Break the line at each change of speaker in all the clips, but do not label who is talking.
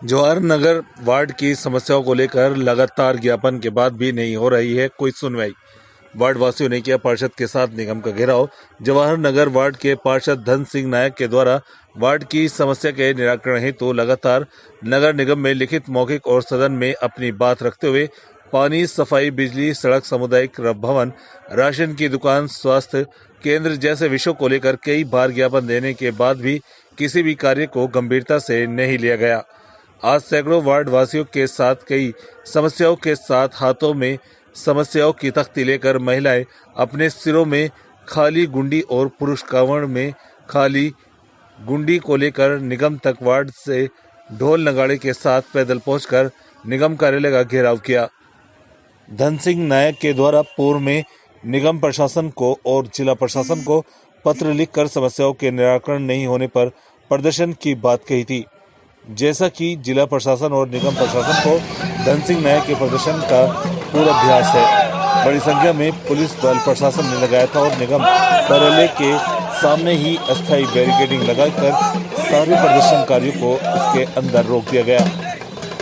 Jawahar Nagar ward की समस्याओं को लेकर लगातार ज्ञापन के बाद भी नहीं हो रही है कोई सुनवाई। वार्ड वासियों ने किया पार्षद के साथ निगम का घेराव। जवाहर नगर वार्ड के पार्षद धन सिंह नायक के द्वारा वार्ड की समस्या के निराकरण हेतु लगातार नगर निगम में लिखित, मौखिक और सदन में अपनी बात रखते हुए पानी, सफाई, बिजली, सड़क, सामुदायिक भवन, राशन की दुकान, स्वास्थ्य केंद्र जैसे विषयों को लेकर कई बार ज्ञापन देने के बाद भी किसी भी कार्य को गंभीरता से नहीं लिया गया। आज सैकड़ों वार्ड वासियों के साथ कई समस्याओं के साथ हाथों में समस्याओं की तख्ती लेकर महिलाएं अपने सिरों में खाली गुंडी और पुरुष कांवड़ में खाली गुंडी को लेकर निगम तक वार्ड से ढोल नगाड़े के साथ पैदल पहुंचकर निगम कार्यालय का घेराव किया। धन सिंह नायक के द्वारा पूर्व में निगम प्रशासन को और जिला प्रशासन को पत्र लिखकर समस्याओं के निराकरण नहीं होने पर प्रदर्शन की बात कही थी। जैसा कि जिला प्रशासन और निगम प्रशासन को धन सिंह नायक के प्रदर्शन का पूर्वाभ्यास है। बड़ी संख्या में पुलिस बल प्रशासन ने लगाया था और निगम कार्यालय के सामने ही अस्थायी बैरिकेडिंग लगाकर सारे प्रदर्शनकारियों को इसके अंदर रोक दिया गया।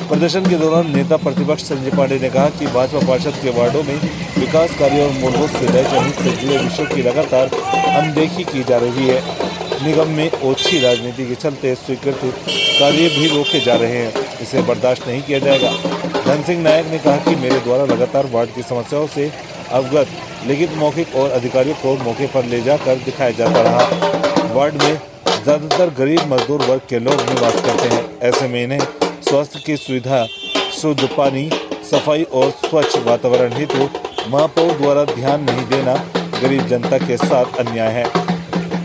प्रदर्शन के दौरान नेता प्रतिपक्ष संजय पांडे ने कहा कि भाजपा पार्षद के वार्डों में विकास कार्यों और मूलभूत सुविधाएं जनहित से जुड़े विषयों की लगातार अनदेखी की जा रही है। निगम में ओछी राजनीति के चलते स्वीकृत कार्य भी रोके जा रहे हैं, इसे बर्दाश्त नहीं किया जाएगा। धन सिंह नायक ने कहा कि मेरे द्वारा लगातार वार्ड की समस्याओं से अवगत लिखित, मौखिक और अधिकारियों को मौके पर ले जाकर दिखाया जाता रहा। वार्ड में ज्यादातर गरीब मजदूर वर्ग के लोग निवास करते हैं, ऐसे में इन्हें स्वास्थ्य की सुविधा, शुद्ध पानी, सफाई और स्वच्छ वातावरण हेतु महापौर द्वारा ध्यान नहीं देना गरीब जनता के साथ अन्याय है।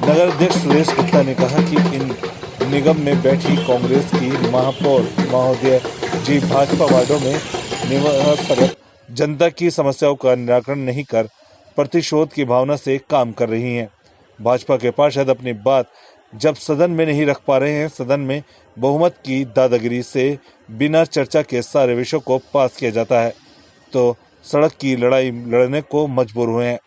नगर अध्यक्ष सुरेश गुप्ता ने कहा कि इन निगम में बैठी कांग्रेस की महापौर महोदय जी भाजपा वार्डों में निवासरत जनता की समस्याओं का निराकरण नहीं कर प्रतिशोध की भावना से काम कर रही हैं। भाजपा के पार्षद अपनी बात जब सदन में नहीं रख पा रहे हैं, सदन में बहुमत की दादागिरी से बिना चर्चा के सारे विषयों को पास किया जाता है, तो सड़क की लड़ाई लड़ने को मजबूर हुए हैं।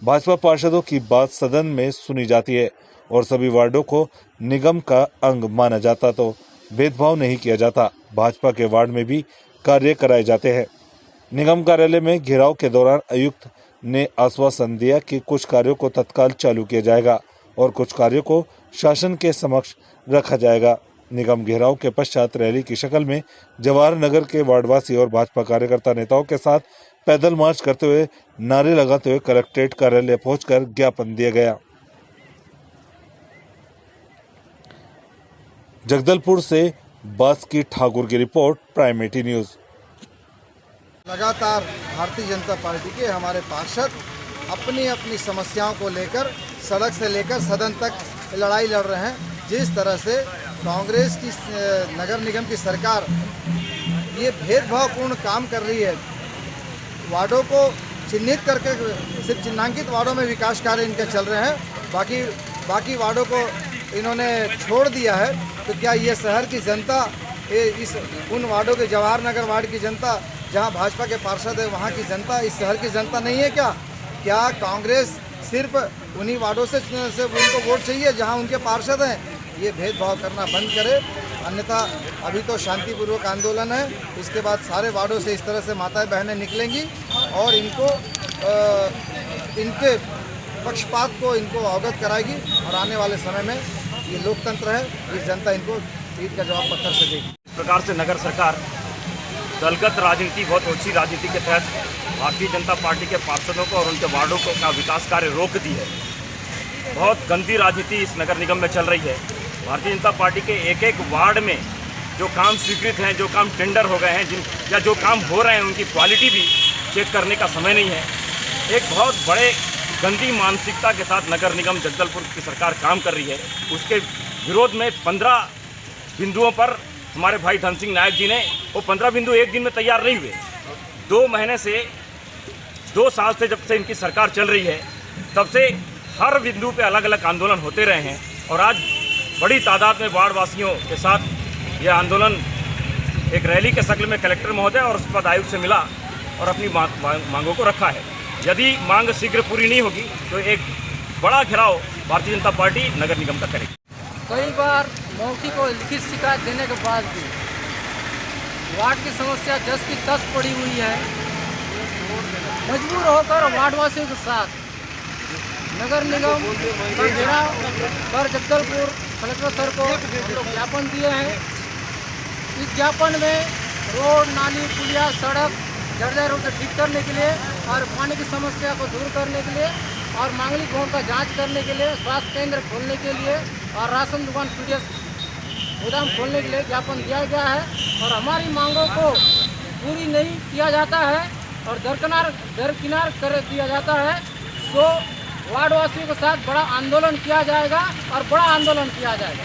भाजपा पार्षदों की बात सदन में सुनी जाती है और सभी वार्डों को निगम का अंग माना जाता तो भेदभाव नहीं किया जाता। भाजपा के वार्ड में भी कार्य कराए जाते हैं। निगम कार्यालय में घेराव के दौरान आयुक्त ने आश्वासन दिया कि कुछ कार्यों को तत्काल चालू किया जाएगा और कुछ कार्यों को शासन के समक्ष रखा जाएगा। निगम घेराव के पश्चात रैली की शक्ल में जवाहर नगर के वार्डवासी और भाजपा कार्यकर्ता नेताओं के साथ पैदल मार्च करते हुए, नारे लगाते हुए कलेक्ट्रेट कार्यालय पहुंचकर ज्ञापन दिया गया। जगदलपुर से बास्की ठाकुर की रिपोर्ट, प्राइम 80 न्यूज।
लगातार भारतीय जनता पार्टी के हमारे पार्षद अपनी अपनी समस्याओं को लेकर सड़क से लेकर सदन तक लड़ाई लड़ रहे हैं। जिस तरह से कांग्रेस की नगर निगम की सरकार ये भेदभावपूर्ण काम कर रही है, वार्डों को चिन्हित करके सिर्फ चिन्हांकित वार्डों में विकास कार्य इनके चल रहे हैं, बाकी वार्डों को इन्होंने छोड़ दिया है। तो क्या ये शहर की जनता, इस उन वार्डों के जवाहर नगर वार्ड की जनता जहां भाजपा के पार्षद है, वहां की जनता इस शहर की जनता नहीं है क्या कांग्रेस सिर्फ उन्हीं वार्डों से उनको वोट चाहिए जहां उनके पार्षद हैं? ये भेदभाव करना बंद करे, अन्यथा अभी तो शांतिपूर्वक आंदोलन है, इसके बाद सारे वार्डों से इस तरह से माताएं बहनें निकलेंगी और इनके पक्षपात को इनको अवगत कराएगी और आने वाले समय में ये लोकतंत्र है, इस जनता इनको ईद का जवाब पत्थर से देगी।
इस प्रकार से नगर सरकार दलगत राजनीति, बहुत ओछी राजनीति के तहत भारतीय जनता पार्टी के पार्षदों को और उनके वार्डों को का विकास कार्य रोक दी है। बहुत गंदी राजनीति इस नगर निगम में चल रही है। भारतीय जनता पार्टी के एक एक वार्ड में जो काम स्वीकृत हैं, जो काम टेंडर हो गए हैं, या जो काम हो रहे हैं, उनकी क्वालिटी भी चेक करने का समय नहीं है। एक बहुत बड़े गंदी मानसिकता के साथ नगर निगम जगदलपुर की सरकार काम कर रही है। उसके विरोध में 15 बिंदुओं पर हमारे भाई धन सिंह नायक जी ने, वो 15 बिंदु एक दिन में तैयार नहीं हुए। 2 साल से जब से इनकी सरकार चल रही है, तब से हर बिंदु पे अलग अलग आंदोलन होते रहे हैं और आज बड़ी तादाद में वार्ड वासियों के साथ यह आंदोलन एक रैली के शक्ल में कलेक्टर महोदय और उसके बाद आयुक्त से मिला और अपनी मांगों को रखा है। यदि मांग शीघ्र पूरी नहीं होगी तो एक बड़ा घेराव भारतीय जनता पार्टी नगर निगम का करेगी।
कई बार मौखिक और लिखित शिकायत देने के बाद भी वार्ड की समस्या जस की तस पड़ी हुई है। मजबूर होकर वार्डवासियों के साथ नगर निगम का घेराव कर जगदलपुर कलेक्टर सर को हम लोग ज्ञापन दिए हैं। इस ज्ञापन में रोड, नाली, पुलिया, सड़क जर्जर रूप से ठीक करने के लिए और पानी की समस्या को दूर करने के लिए और मांगलिक भवन का जांच करने के लिए, स्वास्थ्य केंद्र खोलने के लिए और राशन दुकान, पीडीएस गोदाम खोलने के लिए ज्ञापन दिया गया है। और हमारी मांगों को पूरी नहीं किया जाता है और दरकिनार कर दिया जाता है तो वार्डवासियों के साथ बड़ा आंदोलन किया जाएगा और बड़ा आंदोलन किया जाएगा।